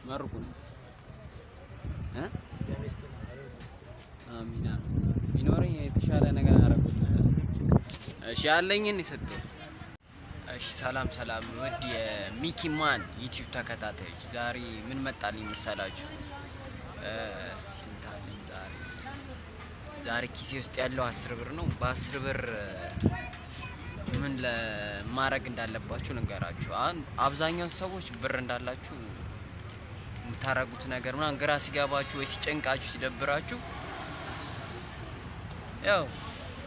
መርቁንስ አሚና ቢኖረኝ የተሻለ ነገር አደረኩት። እሺ ያለኝን ይሰጠው። እሺ ሰላም ሰላም፣ ውድ የሚኪማን ዩቲዩብ ተከታታዮች ዛሬ ምን መጣልኝ መሰላችሁ? ስንት አለኝ ዛሬ ኪሴ ውስጥ ያለው 10 ብር ነው። በ10 ብር ምን ለማድረግ እንዳለባችሁ ንገራችሁ። አብዛኛው ሰዎች ብር እንዳላችሁ የምታረጉት ነገር ምናምን ግራ ሲገባችሁ ወይ ሲጨንቃችሁ ሲደብራችሁ ያው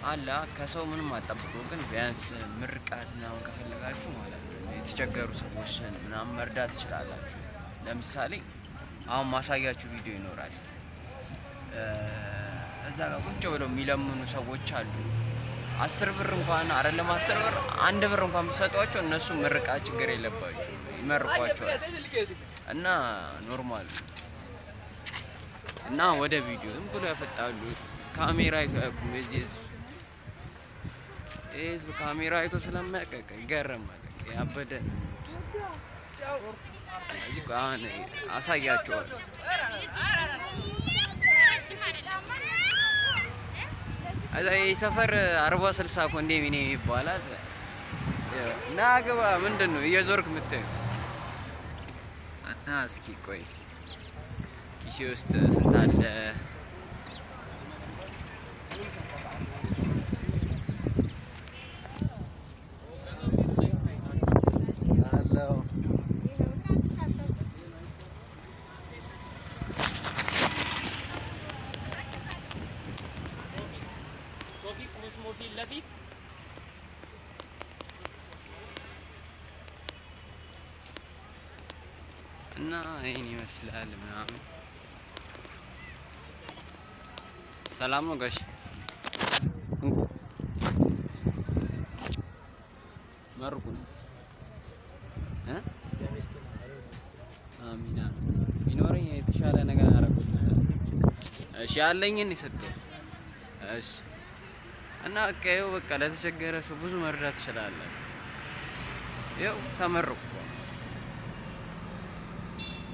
አላ ከሰው ምንም አጠብቁ፣ ግን ቢያንስ ምርቃት ምናምን ከፈለጋችሁ ማለት ነው የተቸገሩ ሰዎችን ምናምን መርዳት ትችላላችሁ። ለምሳሌ አሁን ማሳያችሁ ቪዲዮ ይኖራል። እዛ ጋር ቁጭ ብለው የሚለምኑ ሰዎች አሉ። 10 ብር እንኳን አይደለም 10 ብር 1 ብር እንኳን ብትሰጧቸው እነሱ ምርቃት ችግር የለባቸው ይመርቋቸዋል። እና ኖርማል እና ወደ ቪዲዮ ዝም ብሎ ያፈጣሉ። ካሜራ አይቶ ያቁም። እዚህ ህዝብ ካሜራ አይቶ ስለማያውቅ ይገርማል። ያበደ እዚህ ጋር አሳያቸዋለሁ። አይ ሰፈር 40 60 ኮንዶሚኒየም ይባላል። ና ግባ። ምንድነው እየዞርክ የምትሄው? እና እስኪ ቆይ ኪሴ ውስጥ ስንት አለ? እና ይሄን ይመስላል ምናምን። ሰላም ነው ጋሽ እንኩ መርቁንስ አሚና ቢኖረኝ የተሻለ ነገር አደረኩት። እሺ ያለኝን ይሰጠው። እሺ እና በቃ ለተቸገረ ሰው ብዙ መርዳት ትችላላችሁ። ይኸው ተመርቁ።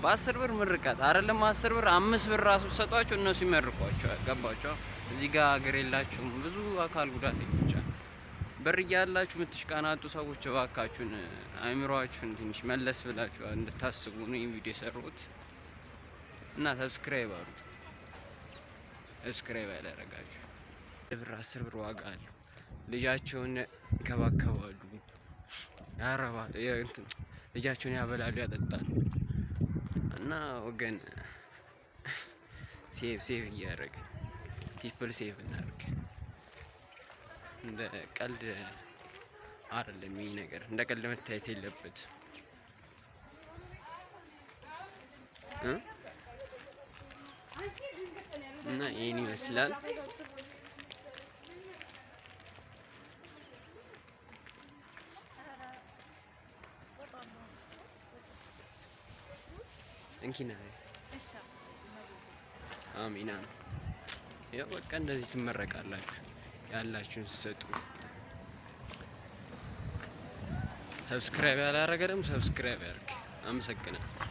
በ10 ብር ምርቃት አይደለም 10 ብር 5 ብር ራሱ ሰጧቸው እነሱ ይመርቋቸዋል። ገባቸው? እዚህ ጋር ሀገር የላችሁም ብዙ አካል ጉዳተኞች ብር እያላችሁ የምትሽቃናጡ ሰዎች እባካችሁን አእምሯችሁን ትንሽ መለስ ብላችሁ እንድታስቡ ነው ይሄን ቪዲዮ የሰሩት። እና ሰብስክራይብ አድርጉ። ሰብስክራይብ ያላደረጋችሁ ብር 10 ብር ዋጋ አለው። ልጃቸውን ይከባከባሉ፣ ልጃቸውን ያበላሉ፣ ያጠጣሉ። እና ወገን ሴቭ እያደረገ ፒፕል ሴቭ እናደርግ። እንደ ቀልድ አይደለም ይሄ ነገር፣ እንደ ቀልድ መታየት የለበትም። እና ይሄን ይመስላል። እንኪና አሚና ያው በቃ እንደዚህ ትመረቃላችሁ። ያላችሁን ሰጡ። ሰብስክራይብ ያላደረገ ደግሞ ሰብስክራይብ ያድርግ። አመሰግናለሁ።